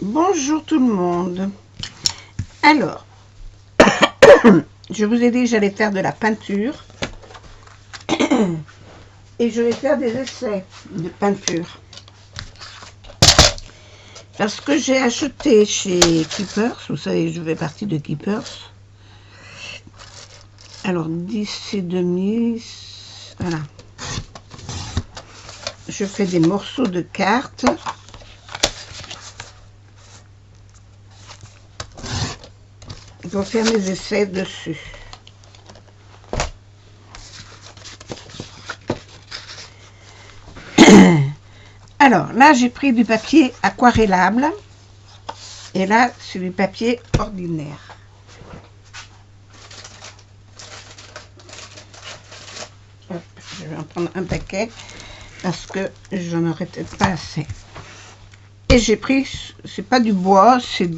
Bonjour tout le monde. Alors, je vous ai dit que j'allais faire de la peinture et je vais faire des essais de peinture. Parce que j'ai acheté chez Keepers, vous savez, je fais partie de Keepers. Alors, 10 et demi, voilà. Je fais des morceaux de cartes. Pour faire mes essais dessus. Alors là, j'ai pris du papier aquarellable et là, c'est du papier ordinaire. Hop, je vais en prendre un paquet parce que j'en aurais peut-être pas assez. Et j'ai pris, c'est pas du bois, c'est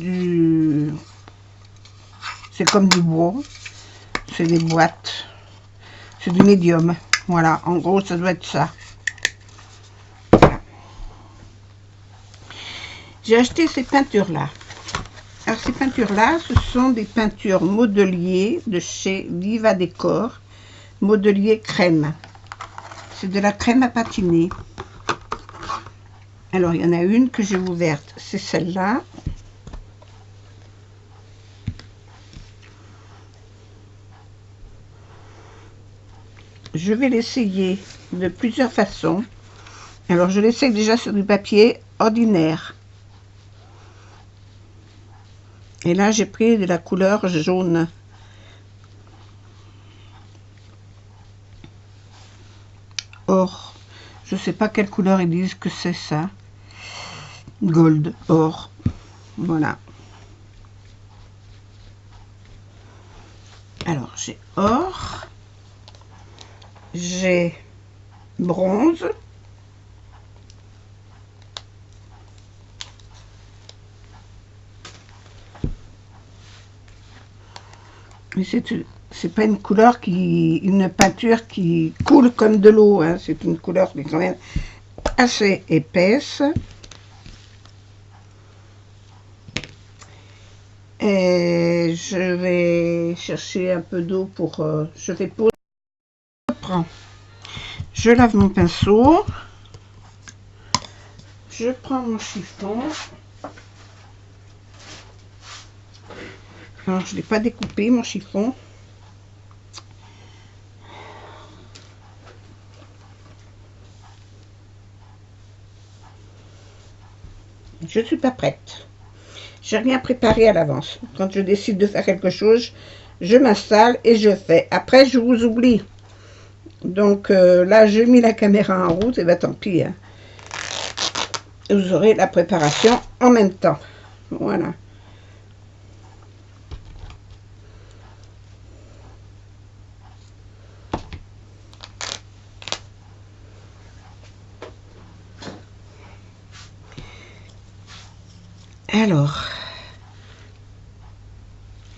comme du bois. C'est des boîtes. C'est du médium. Voilà, en gros, ça doit être ça. J'ai acheté ces peintures-là. Alors, ces peintures-là, ce sont des peintures Modelier de chez Viva Décor. Modelier crème. C'est de la crème à patiner. Alors, il y en a une que j'ai ouverte. C'est celle-là. Je vais l'essayer de plusieurs façons. Alors, je l'essaye déjà sur du papier ordinaire. Et là, j'ai pris de la couleur jaune. Or. Je ne sais pas quelle couleur ils disent que c'est ça. Gold, or. Voilà. Alors, j'ai or. J'ai bronze. Mais c'est pas une couleur une peinture qui coule comme de l'eau, hein. C'est une couleur qui est quand même assez épaisse. Et je vais chercher un peu d'eau pour... je vais poser. Je lave mon pinceau. Je prends mon chiffon. Alors, je ne l'ai pas découpé, mon chiffon. Je ne suis pas prête. J'ai rien préparé à l'avance. Quand je décide de faire quelque chose, je m'installe et je fais. Après, je vous oublie. Donc là, j'ai mis la caméra en route, et bien tant pis. Hein. Vous aurez la préparation en même temps. Voilà. Alors,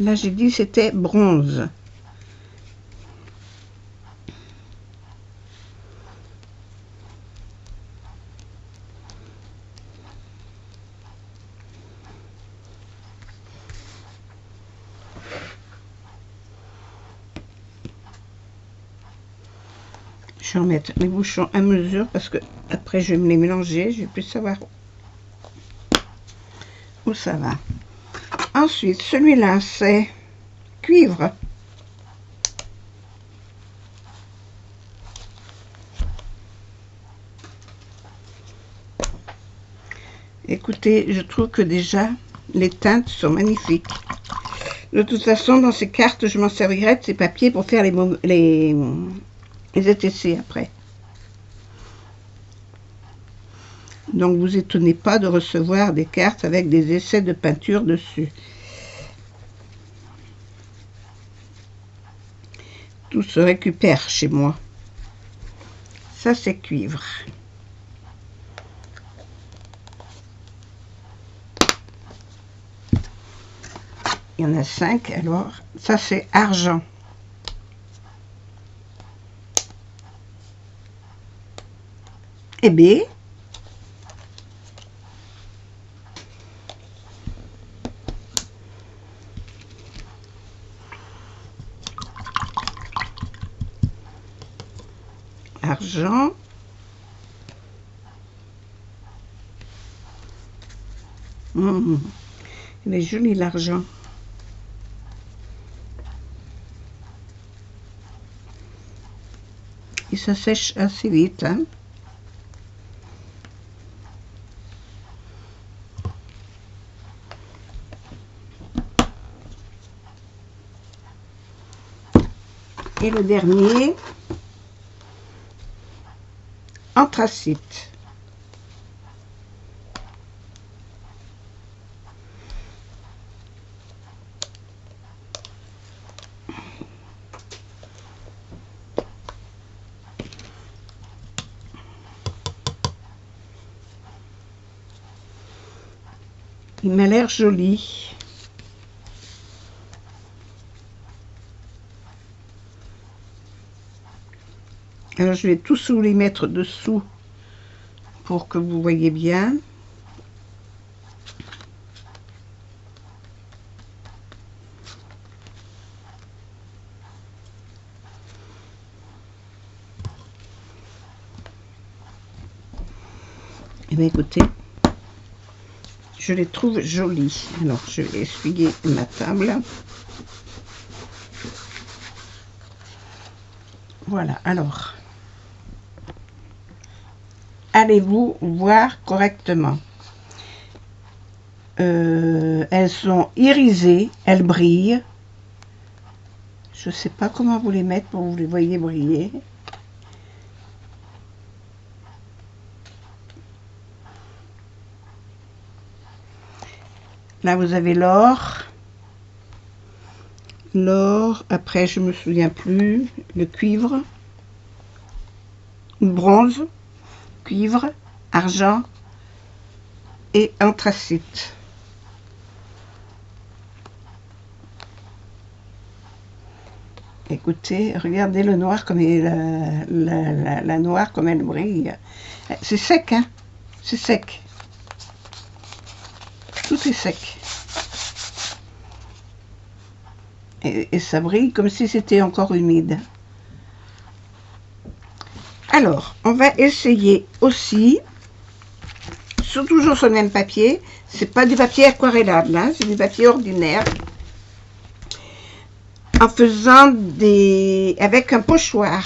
là, j'ai dit c'était bronze. Je vais en mettre les bouchons à mesure parce que après je vais me les mélanger, je vais plus savoir où ça va. Ensuite, celui-là, c'est cuivre. Écoutez, je trouve que déjà, les teintes sont magnifiques. De toute façon, dans ces cartes, je m'en servirai de ces papiers pour faire les ETC après. Donc, vous étonnez pas de recevoir des cartes avec des essais de peinture dessus. Tout se récupère chez moi. Ça, c'est cuivre. Il y en a 5, alors ça c'est argent. Et B. l'argent. Il est joli l'argent. Et ça sèche assez vite, hein. Et le dernier, anthracite. Il m'a l'air joli. Alors je vais tous vous les mettre dessous pour que vous voyez bien. Et bien écoutez, je les trouve jolis. Alors je vais essuyer ma table. Voilà, alors. Allez-vous voir correctement? Elles sont irisées, elles brillent. Je ne sais pas comment vous les mettre pour que vous les voyez briller. Là, vous avez l'or. L'or, après, je me souviens plus. Le cuivre. Le bronze. Cuivre, argent et anthracite. Écoutez, regardez le noir comme la noire comme elle brille. C'est sec, hein? C'est sec. Tout est sec. Et ça brille comme si c'était encore humide. Alors, on va essayer aussi, toujours sur le même papier. C'est pas du papier aquarellable, hein, c'est du papier ordinaire. En faisant avec un pochoir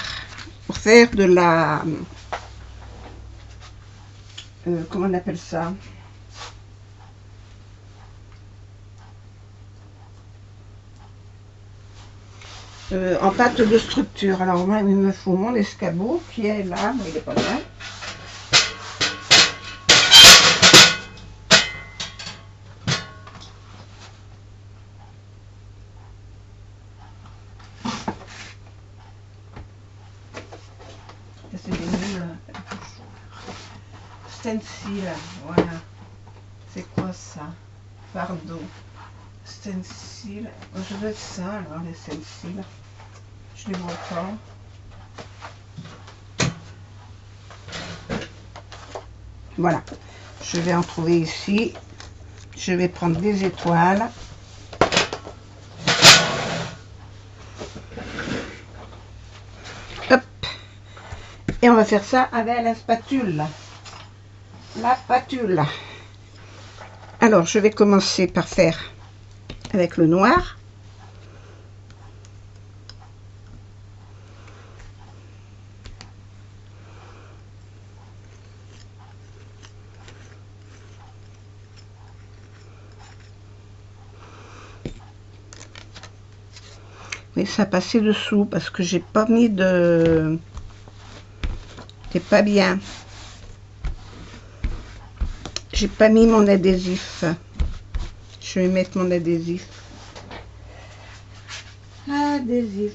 pour faire de la, comment on appelle ça? En pâte de structure. Alors moi, il me faut mon escabeau qui est là, mais il n'est pas là. C'est des moules, stencil, voilà. C'est quoi ça? Fardeau. Stencil. Je veux ça, alors les stencils. Je les vois pas. Voilà. Je vais en trouver ici. Je vais prendre des étoiles. Hop. Et on va faire ça avec la spatule. La spatule. Alors, je vais commencer par faire avec le noir. Mais ça passait dessous parce que j'ai pas mis de... C'est pas bien. J'ai pas mis mon adhésif. Je vais mettre mon adhésif. Adhésif.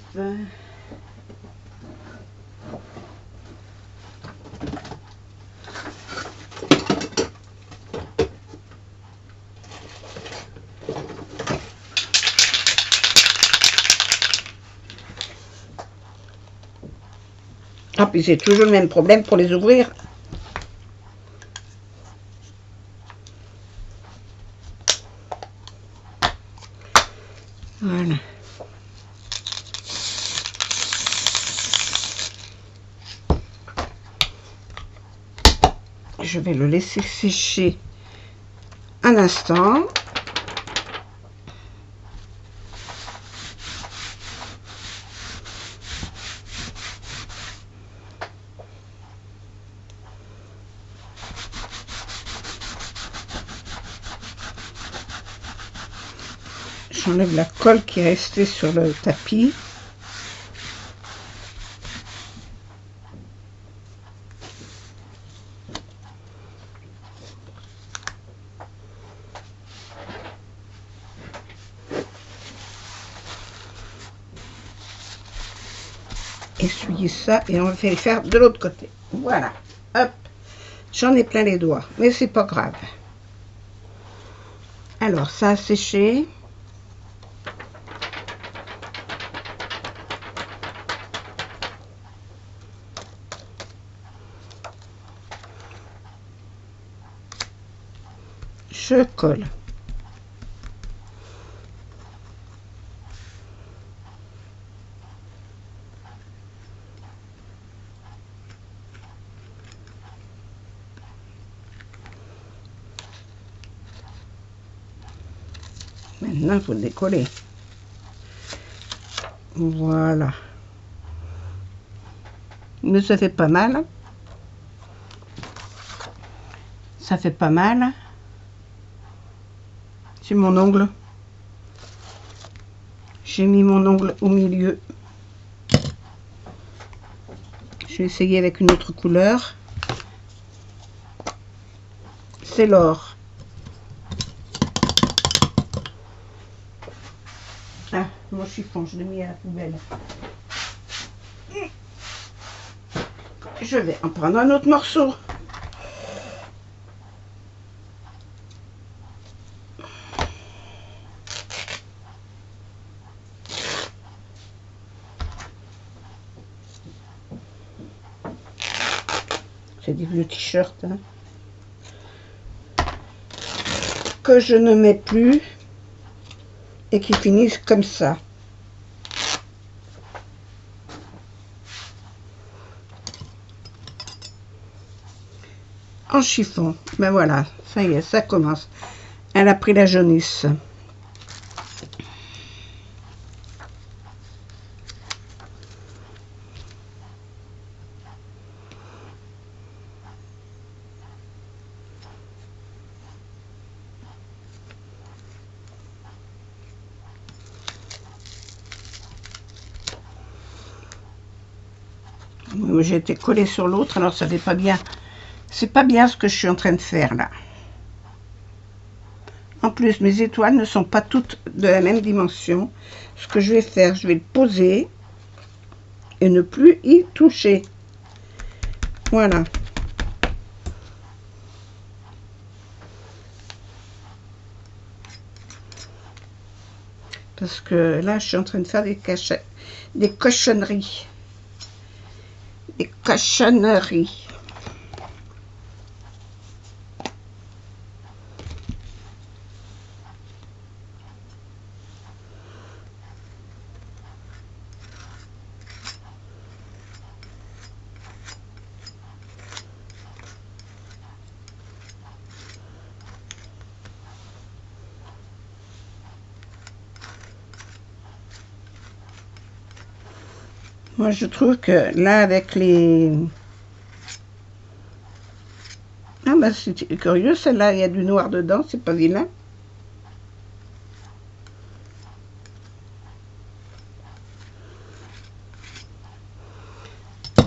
Ah, puis c'est toujours le même problème pour les ouvrir. Voilà. Je vais le laisser sécher un instant. J'enlève la colle qui est restée sur le tapis. Essuyer ça et on va le faire de l'autre côté. Voilà, hop, j'en ai plein les doigts, mais c'est pas grave. Alors ça a séché. Je colle. Maintenant, il faut décoller. Voilà. Mais ça fait pas mal. Ça fait pas mal. C'est mon ongle. J'ai mis mon ongle au milieu. Je vais essayer avec une autre couleur. C'est l'or. Ah, mon chiffon, je l'ai mis à la poubelle. Je vais en prendre un autre morceau. C'est des vieux t-shirts hein, que je ne mets plus et qui finissent comme ça. En chiffon. Ben voilà, ça y est, ça commence. Elle a pris la jaunisse. J'ai été collée sur l'autre, alors ça fait pas bien. C'est pas bien ce que je suis en train de faire là. En plus, mes étoiles ne sont pas toutes de la même dimension. Ce que je vais faire, je vais le poser et ne plus y toucher. Voilà. Parce que là, je suis en train de faire des cochonneries. Des cochonneries. Moi, je trouve que là, avec les... Ah, bah, c'est curieux, celle-là, il y a du noir dedans, c'est pas vilain.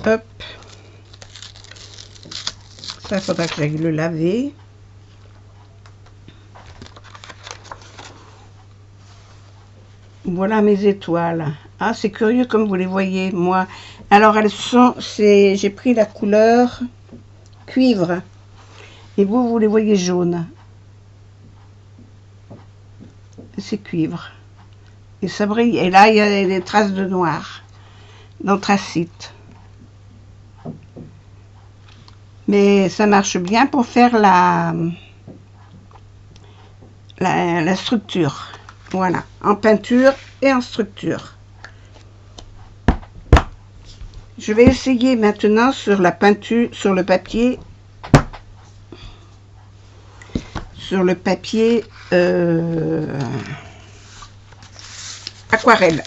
Hop. Ça, il faudra que j'aille le laver. Voilà mes étoiles. Ah, c'est curieux comme vous les voyez, moi. Alors, elles sont... J'ai pris la couleur cuivre. Et vous les voyez jaunes. C'est cuivre. Et ça brille. Et là, il y a des traces de noir. D'anthracite. Mais ça marche bien pour faire la structure. Voilà, en peinture et en structure. Je vais essayer maintenant sur la peinture, sur le papier, sur le papier aquarelle.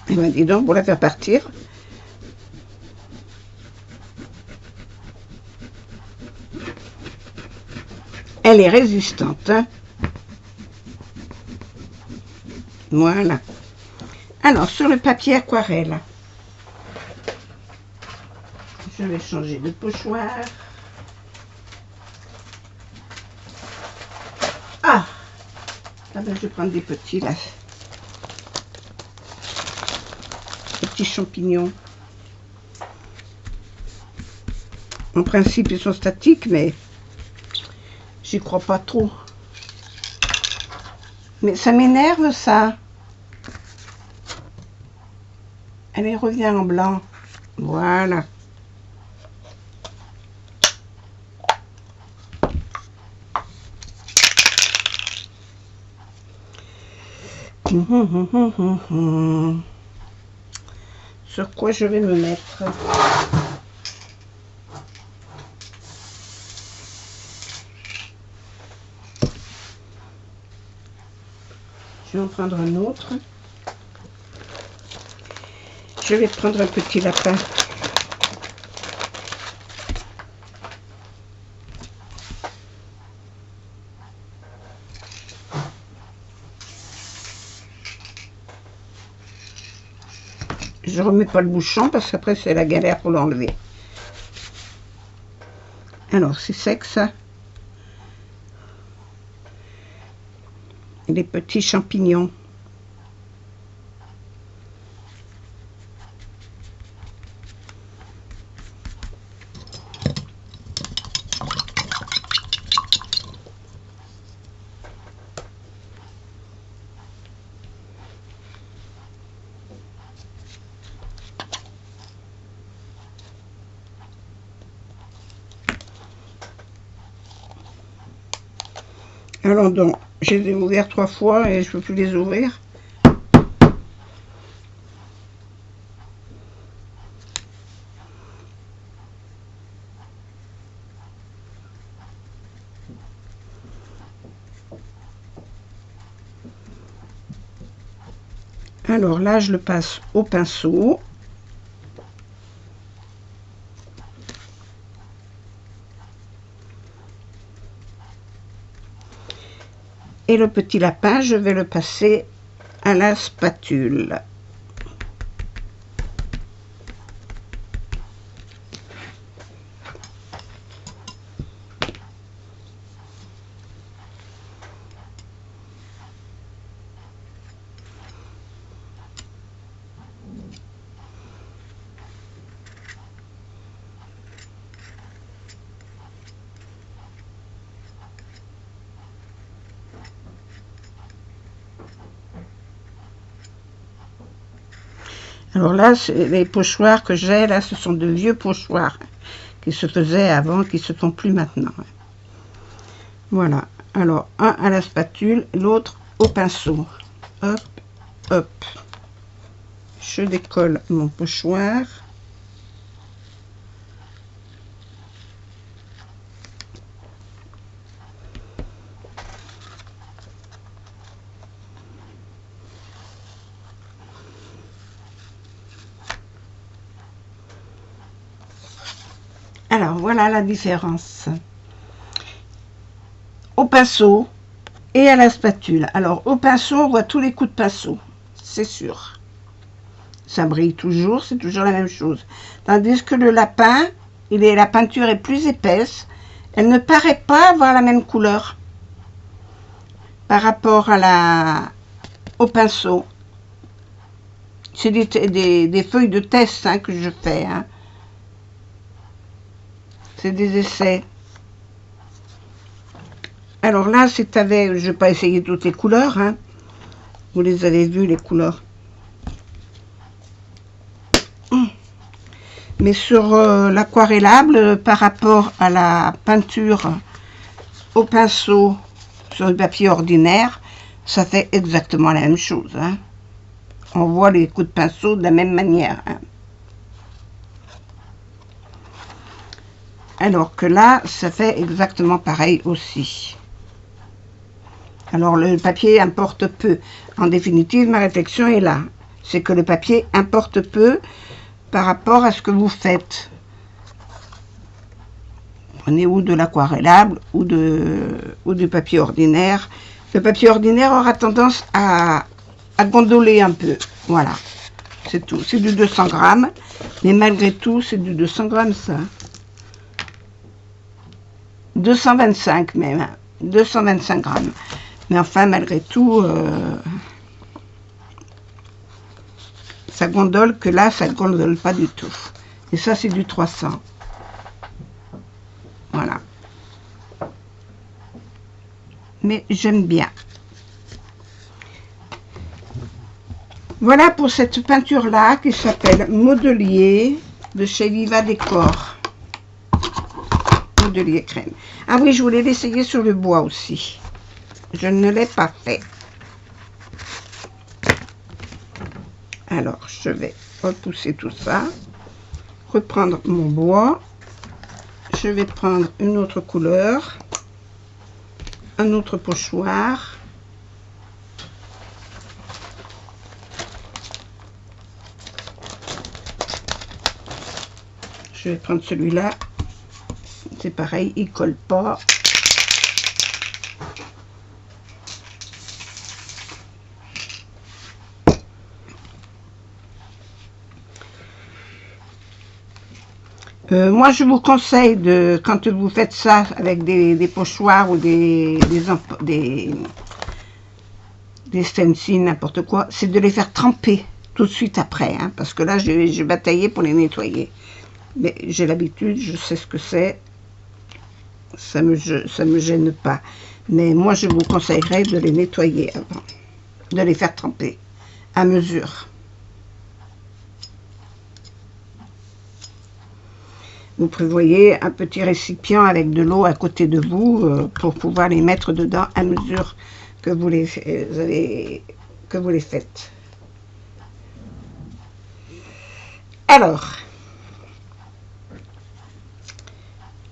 Et ben dis donc, pour la faire partir. Elle est résistante. Hein. Voilà. Alors, sur le papier aquarelle, je vais changer de pochoir. Ah, ben, je vais prendre des petits là. Des petits champignons. En principe, ils sont statiques, mais j'y crois pas trop. Mais ça m'énerve, ça. Elle revient en blanc. Voilà. Sur quoi je vais me mettre? Je vais en prendre un autre. Je vais prendre un petit lapin. Je remets pas le bouchon parce qu'après c'est la galère pour l'enlever. Alors c'est sec ça. Et les petits champignons. Alors donc, j'ai les ouvert 3 fois et je ne peux plus les ouvrir. Alors là, je le passe au pinceau. Et le petit lapin, je vais le passer à la spatule. Alors là, les pochoirs que j'ai, là, ce sont de vieux pochoirs qui se faisaient avant, qui se font plus maintenant. Voilà. Alors, un à la spatule, l'autre au pinceau. Hop, hop. Je décolle mon pochoir. Alors, voilà la différence. Au pinceau et à la spatule. Alors, au pinceau, on voit tous les coups de pinceau. C'est sûr. Ça brille toujours, c'est toujours la même chose. Tandis que le lapin, la peinture est plus épaisse. Elle ne paraît pas avoir la même couleur par rapport à au pinceau. C'est des feuilles de test hein, que je fais. Hein. C'est des essais. Alors là, c'est avec, je ne vais pas essayer toutes les couleurs. Hein. Vous les avez vues, les couleurs. Mais sur l'aquarellable, par rapport à la peinture au pinceau sur le papier ordinaire, ça fait exactement la même chose. Hein. On voit les coups de pinceau de la même manière. Hein. Alors que là, ça fait exactement pareil aussi. Alors le papier importe peu. En définitive, ma réflexion est là. C'est que le papier importe peu par rapport à ce que vous faites. Prenez ou de l'aquarellable ou du papier ordinaire. Le papier ordinaire aura tendance à gondoler un peu. Voilà, c'est tout. C'est du 200 grammes, mais malgré tout, c'est du 200 grammes ça. 225 même, 225 grammes. Mais enfin, malgré tout, ça gondole que là, ça ne gondole pas du tout. Et ça, c'est du 300. Voilà. Mais j'aime bien. Voilà pour cette peinture-là qui s'appelle Modelier de chez Viva Décor. Modelier crème. Ah oui, je voulais l'essayer sur le bois aussi. Je ne l'ai pas fait. Alors, je vais repousser tout ça. Reprendre mon bois. Je vais prendre une autre couleur. Un autre pochoir. Je vais prendre celui-là. C'est pareil, il colle pas. Moi, je vous conseille de, quand vous faites ça avec des pochoirs ou des stencils, n'importe quoi, c'est de les faire tremper tout de suite après, hein, parce que là, j'ai bataillé pour les nettoyer. Mais j'ai l'habitude, je sais ce que c'est, ça me gêne pas. Mais moi, je vous conseillerais de les nettoyer avant, de les faire tremper à mesure. Vous prévoyez un petit récipient avec de l'eau à côté de vous pour pouvoir les mettre dedans à mesure que vous les faites. Alors,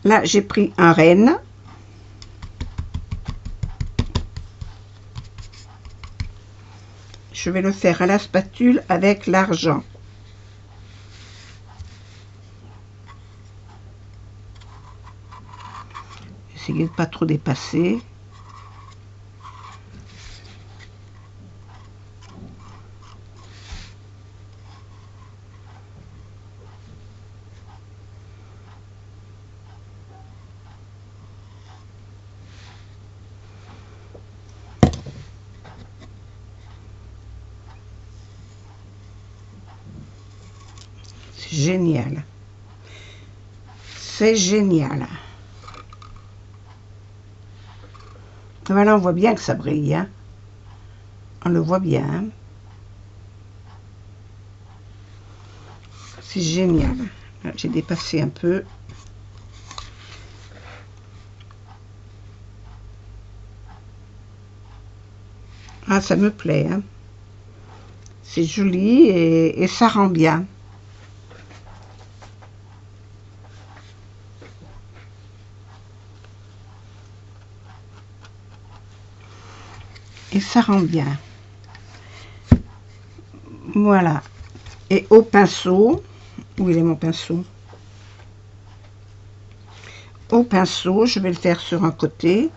là j'ai pris un renne. Je vais le faire à la spatule avec l'argent. Essayez de ne pas trop dépasser. C'est génial. C'est génial. Voilà, on voit bien que ça brille. Hein. On le voit bien. Hein. C'est génial. J'ai dépassé un peu. Ah, ça me plaît. Hein. C'est joli et ça rend bien. Et ça rend bien. Voilà. Et au pinceau, où il est mon pinceau? Au pinceau, je vais le faire sur un côté.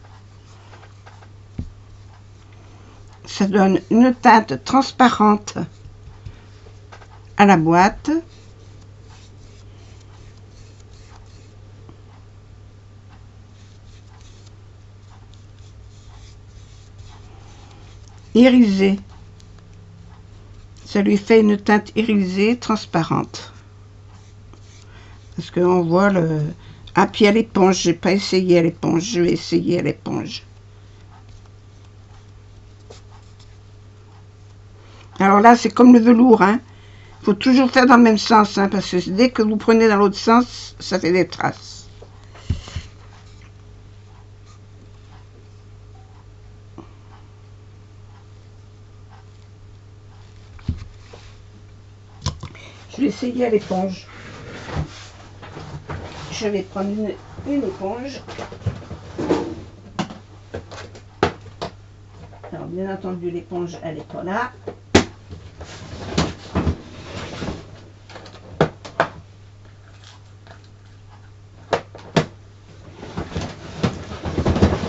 Ça donne une teinte transparente à la boîte. Irisé. Ça lui fait une teinte irisée transparente. Parce qu'on voit le... Ah, puis à l'éponge, j'ai pas essayé à l'éponge. Je vais essayer à l'éponge. Alors là, c'est comme le velours, hein. Faut toujours faire dans le même sens, hein, parce que dès que vous prenez dans l'autre sens, ça fait des traces. Je vais essayer à l'éponge. Je vais prendre une éponge. Alors, bien entendu, l'éponge, elle n'est pas là.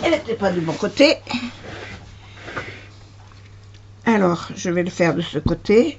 Elle n'était pas du bon côté. Alors, je vais le faire de ce côté.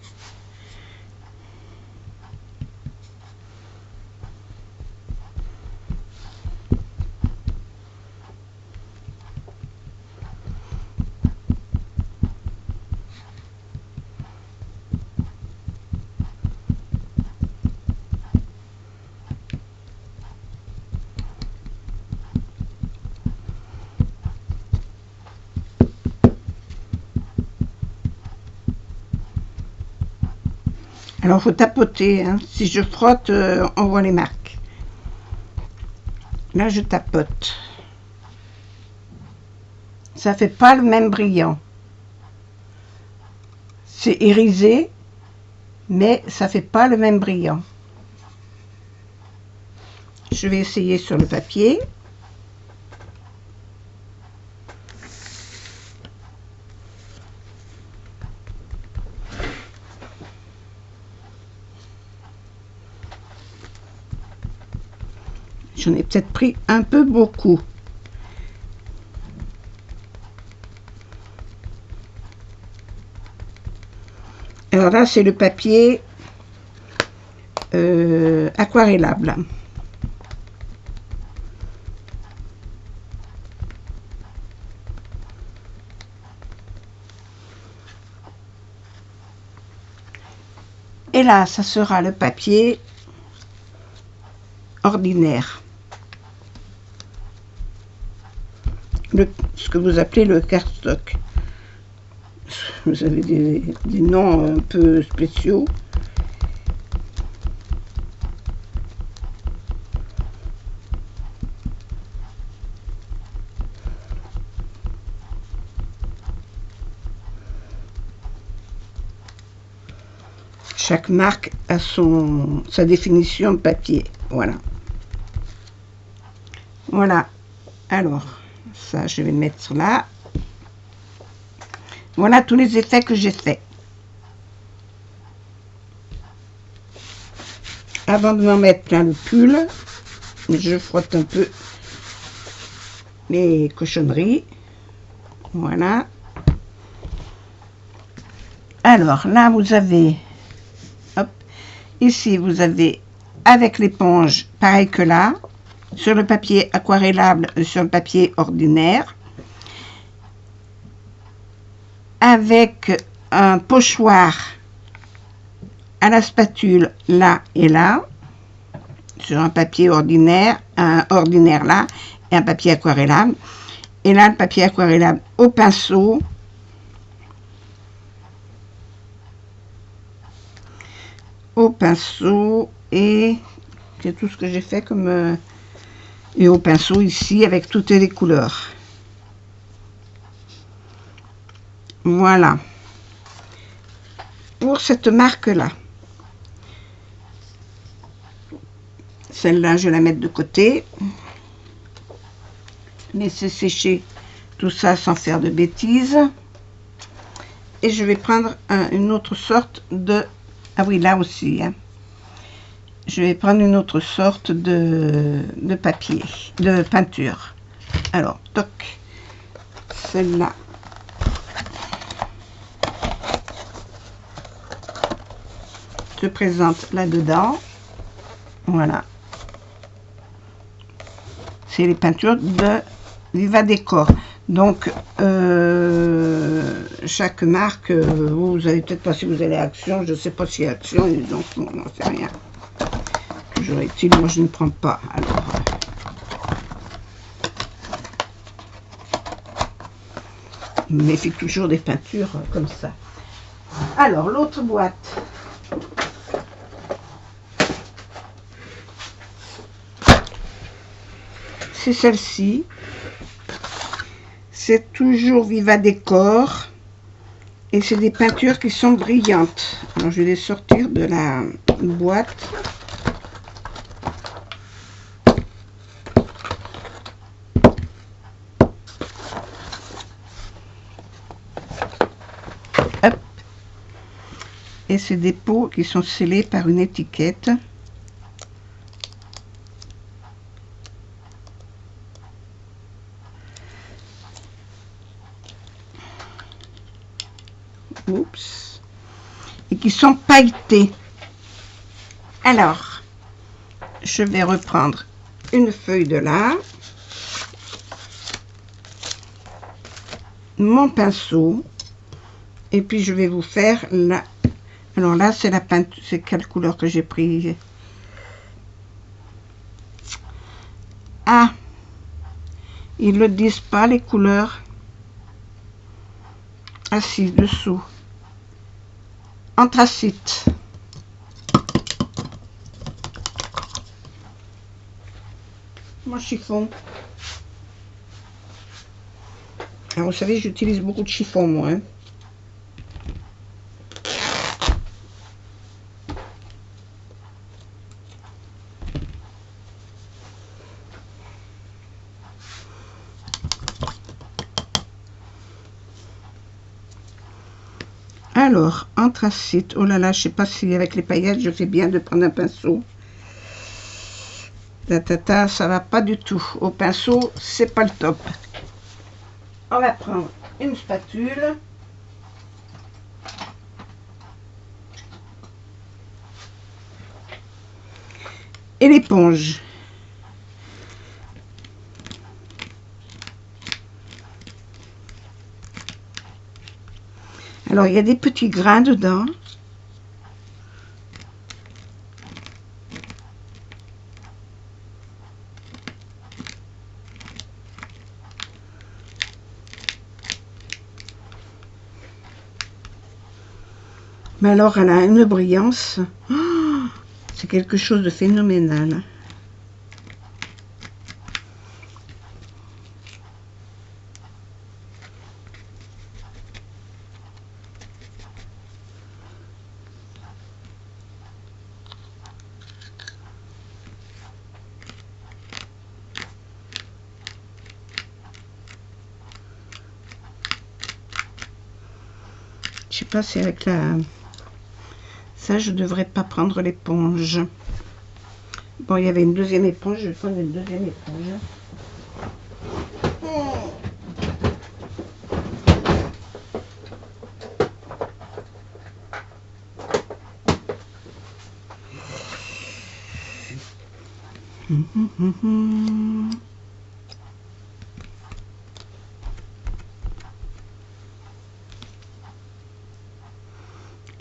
Alors, il faut tapoter. Hein. Si je frotte, on voit les marques. Là, je tapote. Ça fait pas le même brillant. C'est irisé, mais ça fait pas le même brillant. Je vais essayer sur le papier. J'en ai peut-être pris un peu beaucoup. Alors là, c'est le papier aquarellable. Et là, ça sera le papier ordinaire. Ce que vous appelez le cardstock. Vous avez des noms un peu spéciaux. Chaque marque a sa définition de papier. Voilà. Voilà. Alors, ça, je vais le mettre là. Voilà tous les effets que j'ai faits. Avant de m'en mettre plein le pull, je frotte un peu les cochonneries. Voilà. Alors, là, vous avez... Hop. Ici, vous avez, avec l'éponge, pareil que là, sur le papier aquarellable, sur le papier ordinaire, avec un pochoir à la spatule là et là, sur un papier ordinaire, un ordinaire là, et un papier aquarellable. Et là, le papier aquarellable au pinceau. Au pinceau, et c'est tout ce que j'ai fait comme... et au pinceau ici, avec toutes les couleurs. Voilà. Pour cette marque-là. Celle-là, je vais la mettre de côté. Laisser sécher tout ça sans faire de bêtises. Et je vais prendre une autre sorte de... Ah oui, là aussi. Hein. Je vais prendre une autre sorte de papier, de peinture. Alors, toc. Celle-là. Se présente là-dedans. Voilà. C'est les peintures de Viva Décor. Donc, chaque marque, vous avez peut-être pas si vous allez à Action, je ne sais pas si Action, donc on n'en sait rien. Toujours est-il, moi je ne prends pas. Alors, je me méfie toujours des peintures comme ça. Alors, l'autre boîte. C'est celle-ci. C'est toujours Viva Décor. Et c'est des peintures qui sont brillantes. Alors, je vais les sortir de une boîte. Hop. Et c'est des pots qui sont scellés par une étiquette. Oups. Et qui sont pailletés. Alors, je vais reprendre une feuille de lin, mon pinceau, et puis je vais vous faire la... Alors là, c'est la peinture. C'est quelle couleur que j'ai pris? Ah, ils ne le disent pas, les couleurs. Ah si, dessous. Anthracite. Mon chiffon. Alors, vous savez, j'utilise beaucoup de chiffon, moi. Hein. Alors, anthracite. Oh là là, je sais pas si avec les paillettes, je fais bien de prendre un pinceau. Tata, ça va pas du tout. Au pinceau, c'est pas le top. On va prendre une spatule. Et l'éponge. Alors, il y a des petits grains dedans. Mais alors, elle a une brillance. Oh, c'est quelque chose de phénoménal. Je sais pas si avec la... Ça, je devrais pas prendre l'éponge. Bon, il y avait une deuxième éponge. Je vais prendre une deuxième éponge.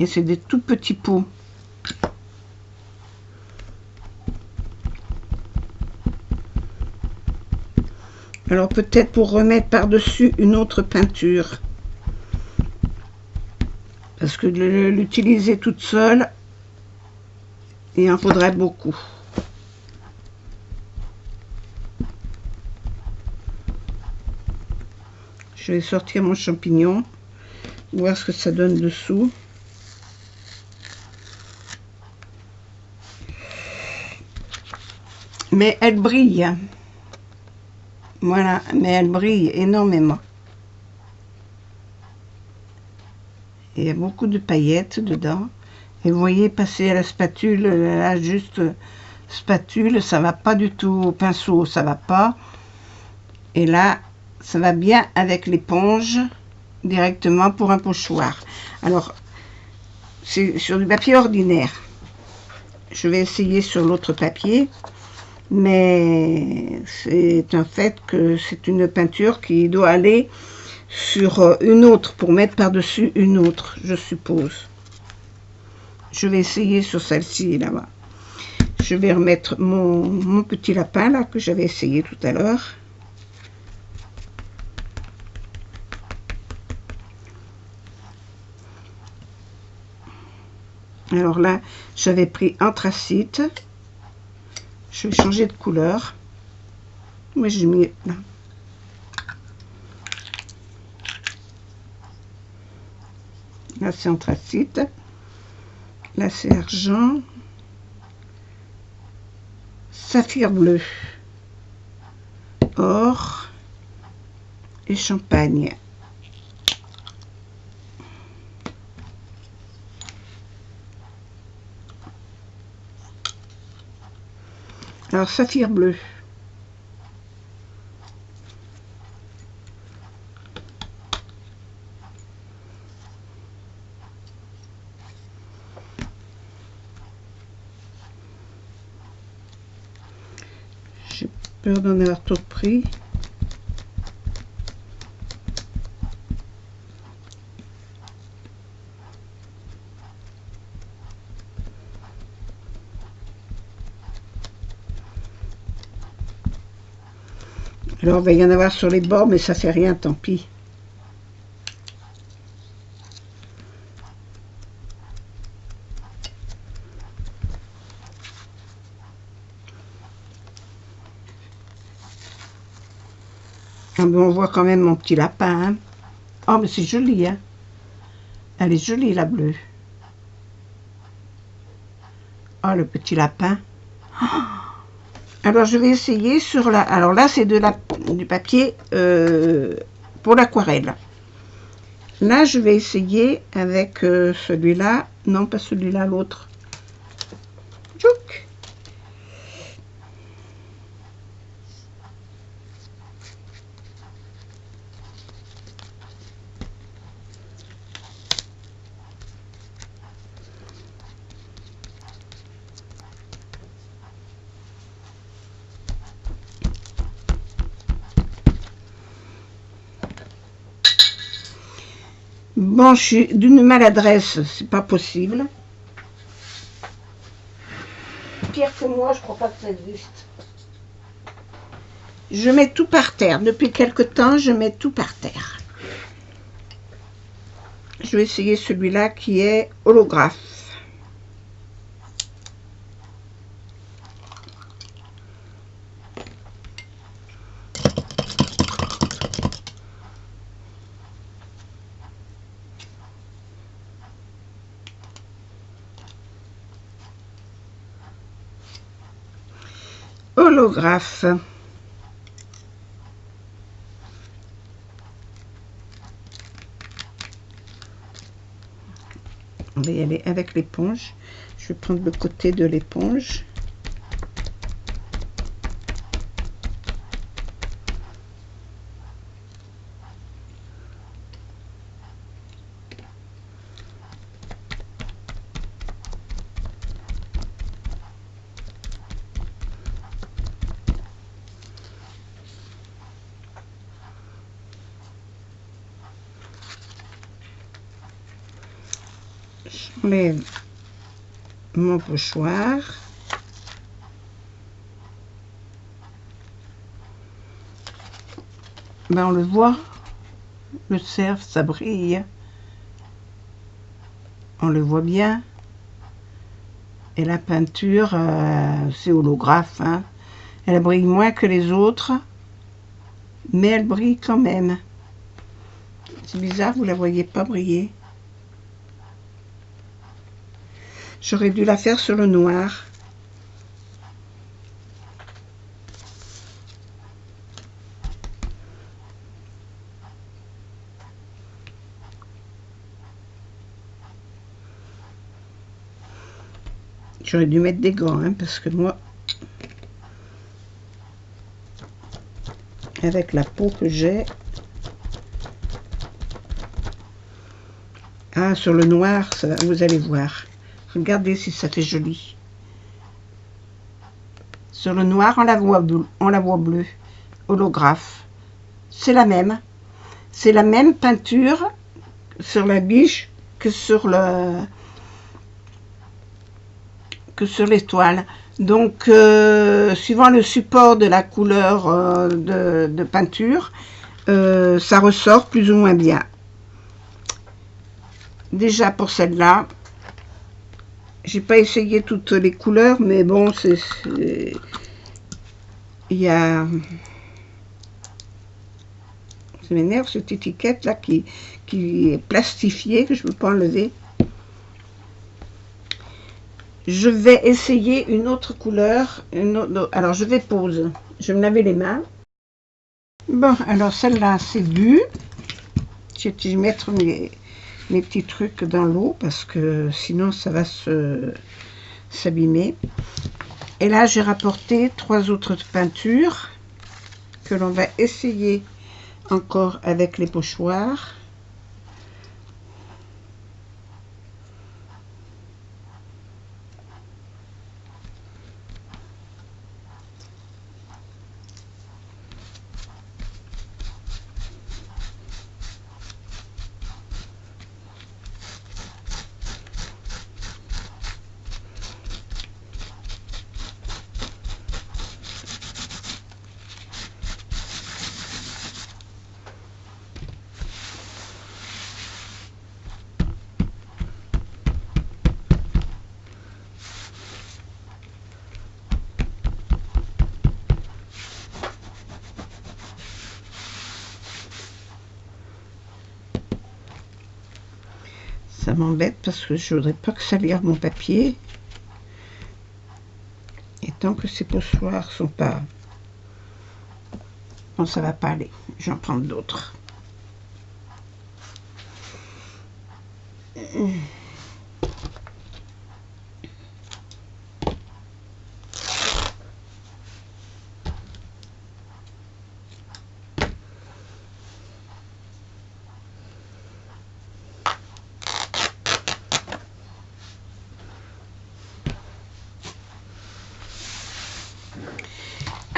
Et c'est des tout petits pots. Alors peut-être pour remettre par-dessus une autre peinture. Parce que de l'utiliser toute seule, il en faudrait beaucoup. Je vais sortir mon champignon, voir ce que ça donne dessous. Mais elle brille. Voilà, mais elle brille énormément. Il y a beaucoup de paillettes dedans. Et vous voyez passer à la spatule, là, juste spatule, ça va pas du tout au pinceau, ça va pas. Et là, ça va bien avec l'éponge directement pour un pochoir. Alors, c'est sur du papier ordinaire. Je vais essayer sur l'autre papier. Mais c'est un fait que c'est une peinture qui doit aller sur une autre pour mettre par-dessus une autre, je suppose. Je vais essayer sur celle-ci là-bas. Je vais remettre mon petit lapin là que j'avais essayé tout à l'heure. Alors là, j'avais pris anthracite. Je vais changer de couleur. Moi, j'ai mis là. Là, c'est anthracite. Là, c'est argent. saphir bleu, or et champagne. Alors, saphir bleu. J'ai peur d'en avoir trop pris. Alors, il va y en avoir sur les bords, mais ça fait rien, tant pis. Ah ben, on voit quand même mon petit lapin. Hein. Oh, mais c'est joli, hein. Elle est jolie, la bleue. Oh, le petit lapin. Oh. Alors, je vais essayer sur la... Alors là, c'est du papier pour l'aquarelle. Là, je vais essayer avec celui-là. Non, pas celui-là, l'autre. Tchouk. Bon, je suis d'une maladresse, c'est pas possible. Pire que moi, je crois pas que ça existe. Je mets tout par terre. Depuis quelque temps, je mets tout par terre. Je vais essayer celui-là qui est holographe. Holographe. On va y aller avec l'éponge. Je vais prendre le côté de l'éponge. J'enlève mon pochoir. Ben on le voit, le cerf, ça brille. On le voit bien. Et la peinture, c'est holographe. Hein. Elle brille moins que les autres, mais elle brille quand même. C'est bizarre, vous la voyez pas briller. J'aurais dû la faire sur le noir. J'aurais dû mettre des gants, hein, parce que moi, avec la peau que j'ai, ah, sur le noir, ça, vous allez voir. Regardez si ça fait joli. Sur le noir, on la voit bleue. Holographe. C'est la même. C'est la même peinture sur la biche que sur l'étoile. Donc, suivant le support de la couleur de peinture, ça ressort plus ou moins bien. Déjà pour celle-là, j'ai pas essayé toutes les couleurs, mais bon, il y a... Ça m'énerve cette étiquette là qui est plastifiée, que je ne peux pas enlever. je vais essayer une autre couleur. Alors, je vais pause. Je vais me laver les mains. Bon, alors celle-là, c'est bu. Je vais mettre mes petits trucs dans l'eau parce que sinon, ça va s'abîmer. Et là, j'ai rapporté 3 autres peintures que l'on va essayer encore avec les pochoirs. Ça m'embête parce que je voudrais pas que ça lire mon papier. Et tant que ces pochoirs sont pas... Bon, ça va pas aller. Je vais en prendre d'autres.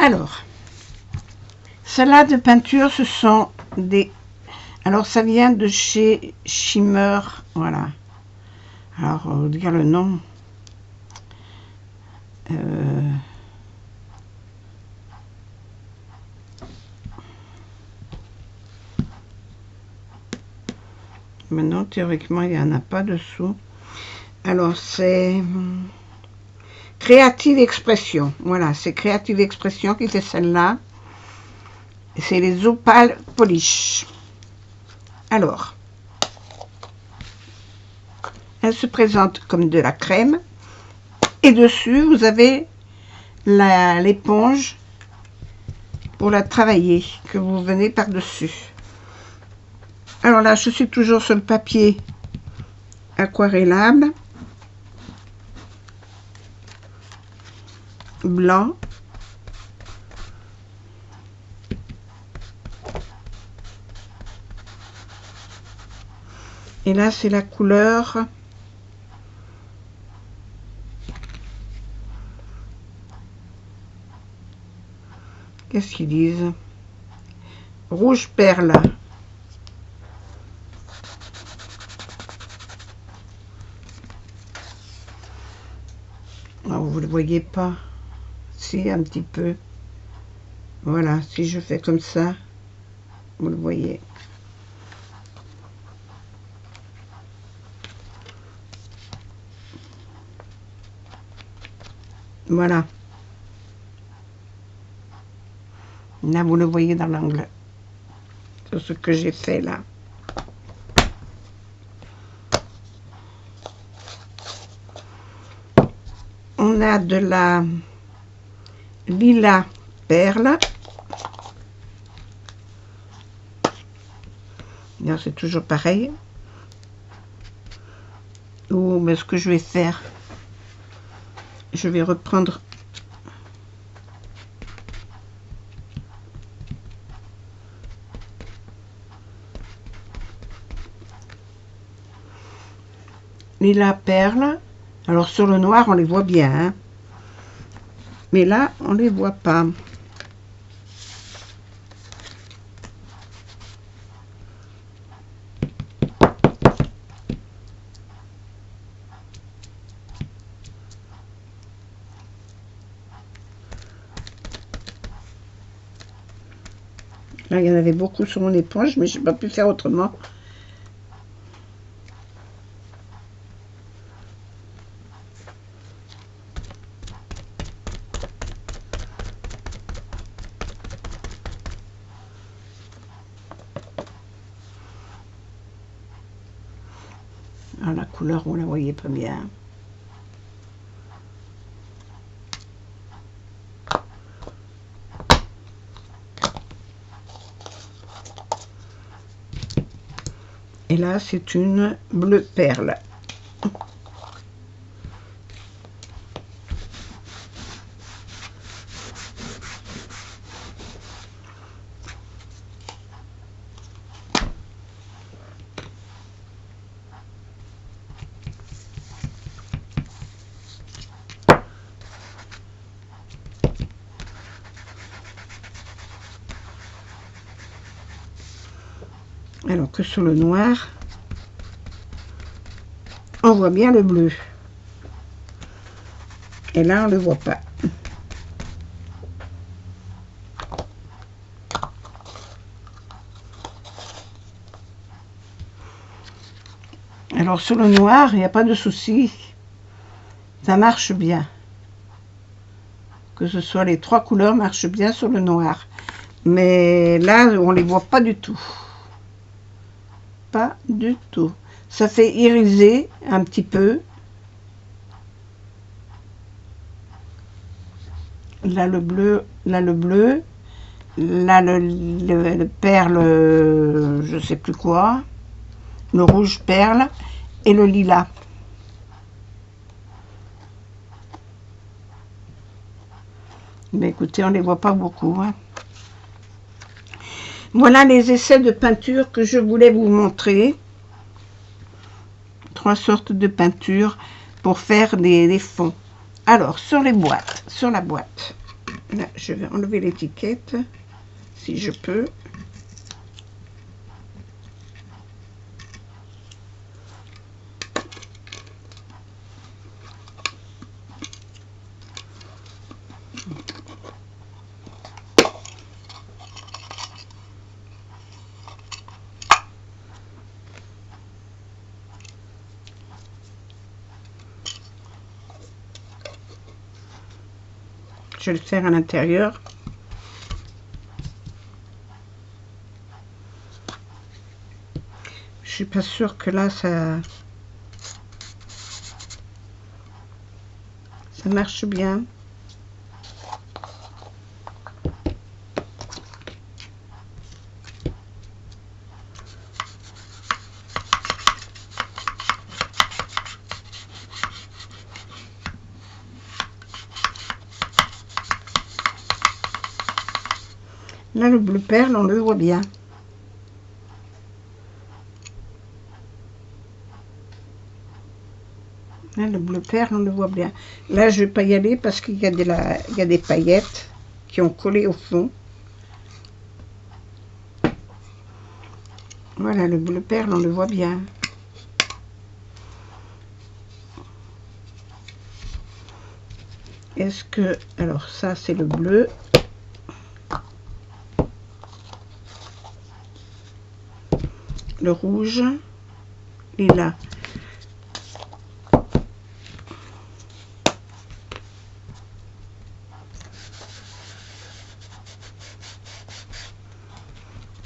Alors, celle-là de peinture, ce sont des... Alors, ça vient de chez Shimmer, voilà. Alors, on va dire le nom. Maintenant, théoriquement, il n'y en a pas dessous. Alors, c'est... Creative Expression. Voilà, c'est Creative Expression qui fait celle-là. C'est les Opal Polish. Alors, elle se présente comme de la crème. Et dessus, vous avez l'éponge pour la travailler, que vous venez par-dessus. Alors là, je suis toujours sur le papier aquarellable. Blanc. Et là, c'est la couleur qu'est-ce qu'ils disent? Rouge perle. Alors, vous ne le voyez pas? Si, un petit peu. Voilà, si je fais comme ça, vous le voyez. Voilà. Là, vous le voyez dans l'angle. C'est ce que j'ai fait là. On a de la lilas perle. C'est toujours pareil. Oh, mais ce que je vais faire, je vais reprendre lilas perle. Alors sur le noir, on les voit bien, hein. Mais là, on les voit pas. Là, il y en avait beaucoup sur mon éponge, mais je n'ai pas pu faire autrement. Alors, la couleur, vous ne la voyez pas bien. Et là, c'est une bleu perle. Alors que sur le noir, on voit bien le bleu. Et là, on ne le voit pas. Alors sur le noir, il n'y a pas de souci. Ça marche bien. Que ce soit les trois couleurs marchent bien sur le noir. Mais là, on ne les voit pas du tout. Pas du tout. Ça fait iriser un petit peu. Là le bleu, là le bleu, là le perle, je sais plus quoi, le rouge perle et le lilas. Mais écoutez, on ne les voit pas beaucoup, hein. Voilà les essais de peinture que je voulais vous montrer. 3 sortes de peinture pour faire des fonds. Alors, sur les boîtes, sur la boîte, là, je vais enlever l'étiquette, si je peux. Je vais le faire à l'intérieur. Je suis pas sûre que là ça marche bien. Là, le bleu perle, on le voit bien. Là, le bleu perle, on le voit bien. Là, je ne vais pas y aller parce qu'il y a des paillettes qui ont collé au fond. Voilà, le bleu perle, on le voit bien. Est-ce que... Alors, ça, c'est le bleu. Le rouge, lilas.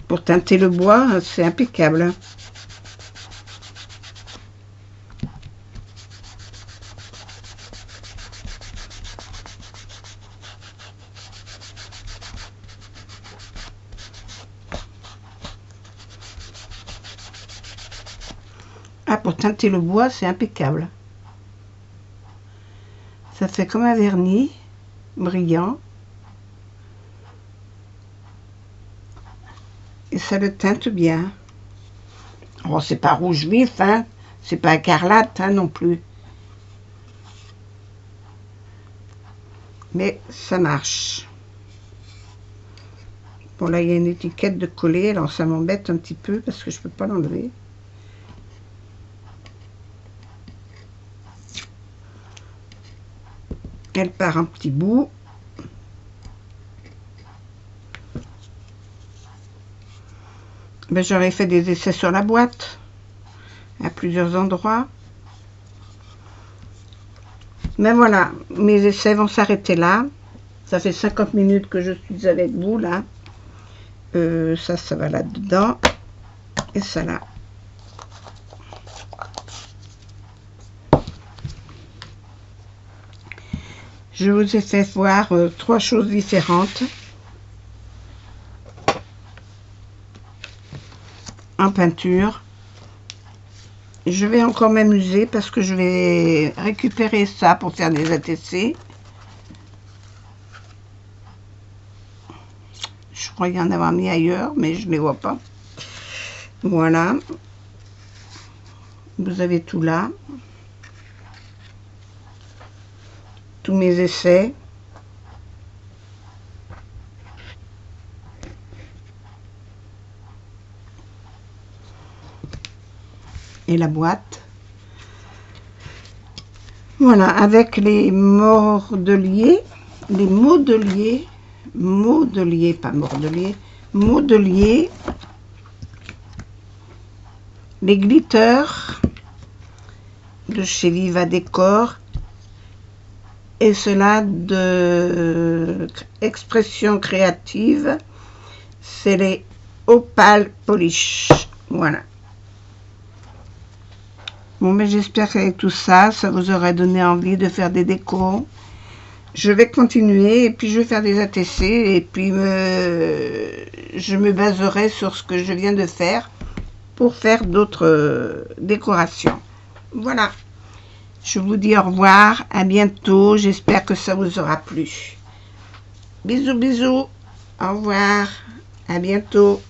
Pour teinter le bois, c'est impeccable. Ah, pour teinter le bois, c'est impeccable. Ça fait comme un vernis brillant. Et ça le teinte bien. Oh, c'est pas rouge vif, hein. C'est pas écarlate, hein, non plus. Mais ça marche. Bon, là, il y a une étiquette de coller. Alors, ça m'embête un petit peu parce que je peux pas l'enlever. Elle part un petit bout. Ben, j'aurais fait des essais sur la boîte à plusieurs endroits. Mais voilà, mes essais vont s'arrêter là. Ça fait 50 minutes que je suis avec vous là. Ça va là-dedans. Et ça là. Je vous ai fait voir 3 choses différentes en peinture. je vais encore m'amuser parce que je vais récupérer ça pour faire des ATC. Je crois y en avoir mis ailleurs, mais je ne les vois pas. Voilà. Vous avez tout là. Tous mes essais. Et la boîte. Voilà, avec les mordeliers, les modeliers, pas mordeliers, modeliers, les glitters de chez Viva Décor, et cela de Expression Créative, c'est les Opal Polish. Voilà. Bon, mais j'espère qu'avec tout ça, ça vous aurait donné envie de faire des décos. Je vais continuer et puis je vais faire des ATC et puis je me baserai sur ce que je viens de faire pour faire d'autres décorations. Voilà. Je vous dis au revoir, à bientôt. J'espère que ça vous aura plu. Bisous, bisous. Au revoir. À bientôt.